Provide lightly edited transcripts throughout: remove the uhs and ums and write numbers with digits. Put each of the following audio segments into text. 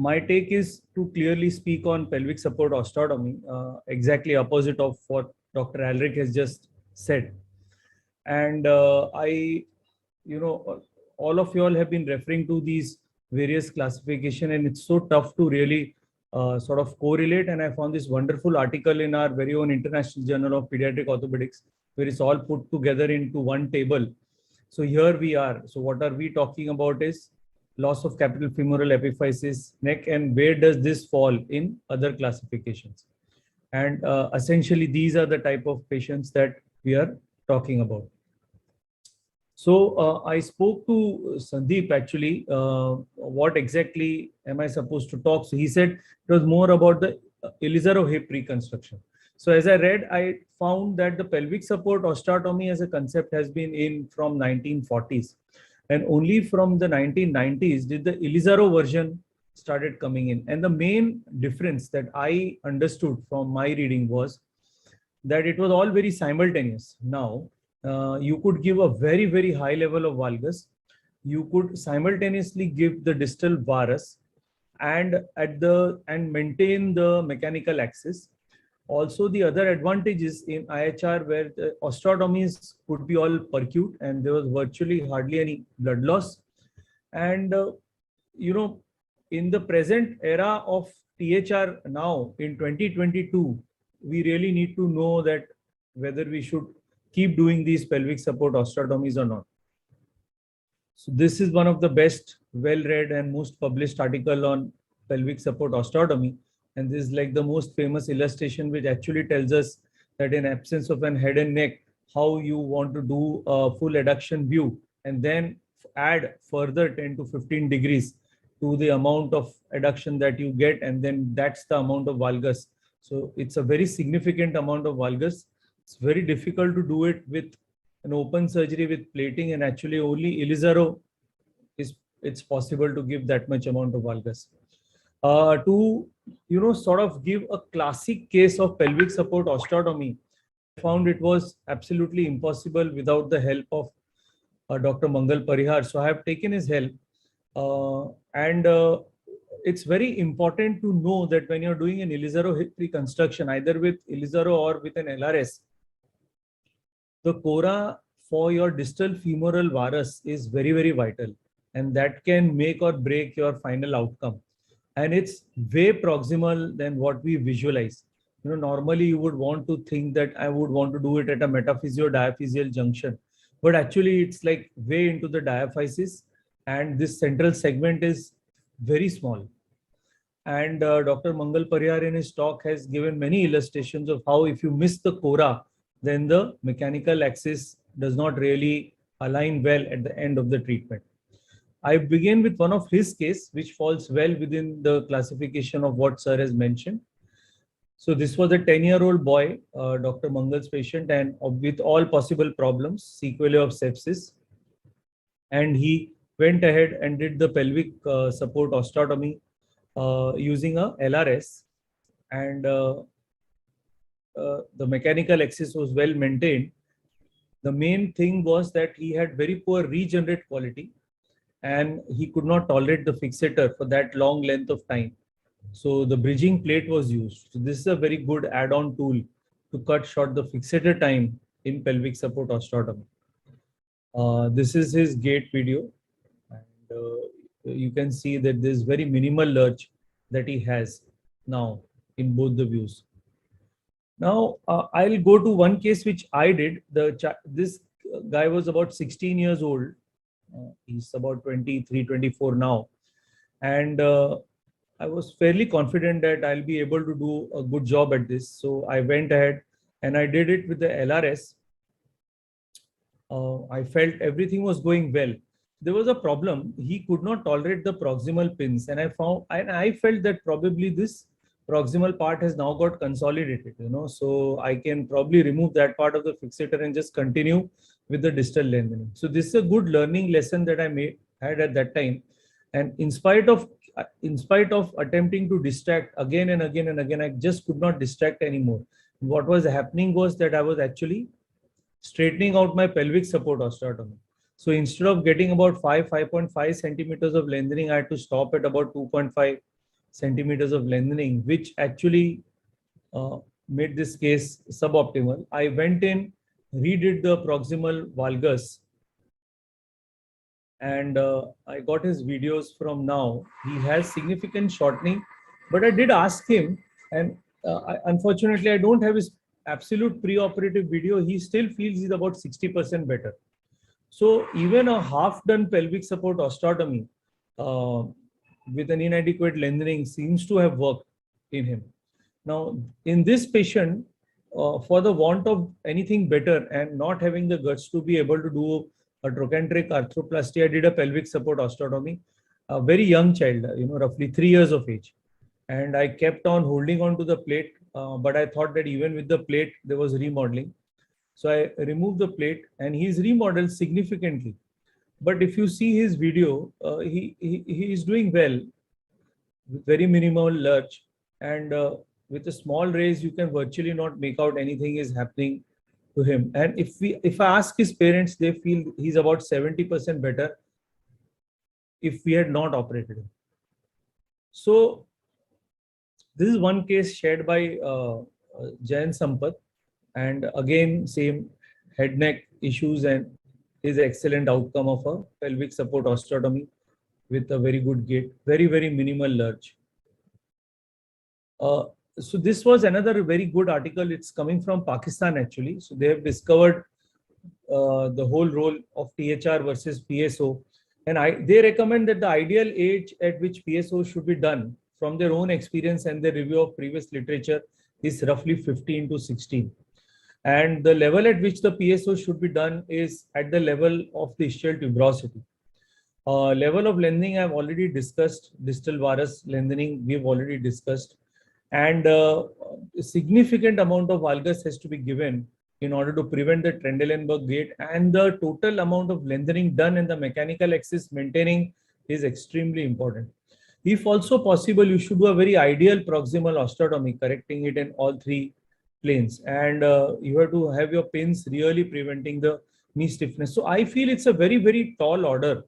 my take is to clearly speak on pelvic support osteotomy, exactly opposite of what Dr. Alric has just said. And all of you all have been referring to these various classification, and it's so tough to really sort of correlate. And I found this wonderful article in our very own International Journal of Pediatric Orthopedics, where it's all put together into one table. So here we are. So what are we talking about is loss of capital femoral epiphysis, neck, and where does this fall in other classifications? And essentially, these are the type of patients that we are talking about. So I spoke to Sandeep actually, what exactly am I supposed to talk? So he said it was more about the Elizaro hip reconstruction. So as I read, I found that the pelvic support osteotomy as a concept has been in from 1940s. And only from the 1990s did the Elizaro version started coming in. And the main difference that I understood from my reading was that it was all very simultaneous. Now, you could give a very, very high level of valgus. You could simultaneously give the distal varus and maintain the mechanical axis. Also, the other advantages in IHR where the osteotomies could be all percute and there was virtually hardly any blood loss. And, in the present era of THR now in 2022, we really need to know that whether we should keep doing these pelvic support osteotomies or not. So this is one of the best well-read and most published article on pelvic support osteotomy. And this is like the most famous illustration, which actually tells us that in absence of an head and neck, how you want to do a full adduction view and then add further 10 to 15 degrees to the amount of adduction that you get. And then that's the amount of valgus. So it's a very significant amount of valgus. It's very difficult to do it with an open surgery with plating, and actually only Elizaro it's possible to give that much amount of valgus. To sort of give a classic case of pelvic support osteotomy, I found it was absolutely impossible without the help of Dr. Mangal Parihar. So I have taken his help, and it's very important to know that when you're doing an Elizaro hip reconstruction, either with Elizaro or with an LRS, the cora for your distal femoral varus is very, very vital, and that can make or break your final outcome. And it's way proximal than what we visualize. Normally you would want to think that I would want to do it at a metaphysio-diaphyseal junction, but actually it's like way into the diaphysis, and this central segment is very small. And Dr. Mangal Parihar in his talk has given many illustrations of how if you miss the cora, then the mechanical axis does not really align well at the end of the treatment. I begin with one of his case, which falls well within the classification of what sir has mentioned. So this was a 10-year-old boy, Dr. Mangal's patient, and with all possible problems, sequelae of sepsis. And he went ahead and did the pelvic support osteotomy using a LRS. And the mechanical axis was well maintained. The main thing was that he had very poor regenerate quality, and he could not tolerate the fixator for that long length of time. So the bridging plate was used. So this is a very good add-on tool to cut short the fixator time in pelvic support osteotomy. This is his gait video, and you can see that there's very minimal lurch that he has now in both the views. Now I'll go to one case which I did. This guy was about 16 years old. He's about 23, 24 now. And I was fairly confident that I'll be able to do a good job at this. So I went ahead and I did it with the LRS. I felt everything was going well. There was a problem. He could not tolerate the proximal pins. And I felt that probably this proximal part has now got consolidated, so I can probably remove that part of the fixator and just continue with the distal lengthening. So this is a good learning lesson that I had at that time. And in spite of attempting to distract again and again and again, I just could not distract anymore. What was happening was that I was actually straightening out my pelvic support osteotomy. So instead of getting about 5.5 centimeters of lengthening, I had to stop at about 2.5 centimeters of lengthening, which actually made this case suboptimal. I went in, redid the proximal valgus, and I got his videos from now. He has significant shortening, but I did ask him, and unfortunately, I don't have his absolute pre-operative video. He still feels he's about 60% better. So even a half-done pelvic support osteotomy uh, with an inadequate lengthening seems to have worked in him. Now, in this patient, for the want of anything better and not having the guts to be able to do a trochanteric arthroplasty, I did a pelvic support osteotomy. A very young child, roughly 3 years of age. And I kept on holding on to the plate, but I thought that even with the plate, there was remodeling. So I removed the plate and he's remodeled significantly. But if you see his video, he is doing well with very minimal lurch, and with a small raise, you can virtually not make out anything is happening to him. And if I ask his parents, they feel he's about 70% better if we had not operated him. So this is one case shared by Jayan Sampath, and again same head neck issues and his excellent outcome of a pelvic support osteotomy with a very good gait, very minimal lurch. So this was another very good article. It's coming from Pakistan actually. So they have discovered the whole role of THR versus PSO, and they recommend that the ideal age at which PSO should be done, from their own experience and their review of previous literature, is roughly 15 to 16. And the level at which the PSO should be done is at the level of the ischial tuberosity. Level of lengthening I've already discussed. Distal varus lengthening we've already discussed. And a significant amount of valgus has to be given in order to prevent the Trendelenburg gait, and the total amount of lengthening done in the mechanical axis maintaining is extremely important. If also possible, you should do a very ideal proximal osteotomy, correcting it in all three planes, and you have to have your pins really preventing the knee stiffness. So I feel it's a very tall order.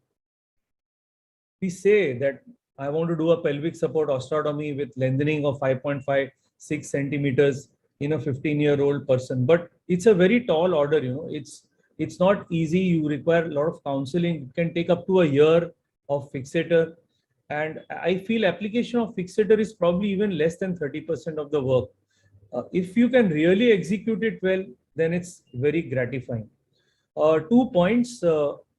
We say that I want to do a pelvic support osteotomy with lengthening of 5.56 centimeters in a 15-year-old person, but it's a very tall order. It's not easy. You require a lot of counseling. It can take up to a year of fixator, and I feel application of fixator is probably even less than 30% of the work. If you can really execute it well, then it's very gratifying. 2 points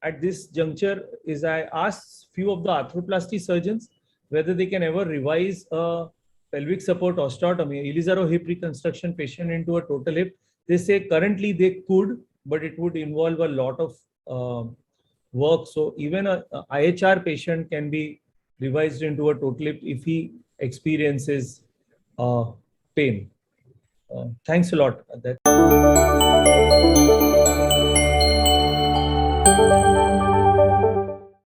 at this juncture is I asked few of the arthroplasty surgeons whether they can ever revise a pelvic support osteotomy, Ilizaro hip reconstruction patient into a total hip. They say currently they could, but it would involve a lot of work. So even a IHR patient can be revised into a total hip if he experiences pain. Thanks a lot.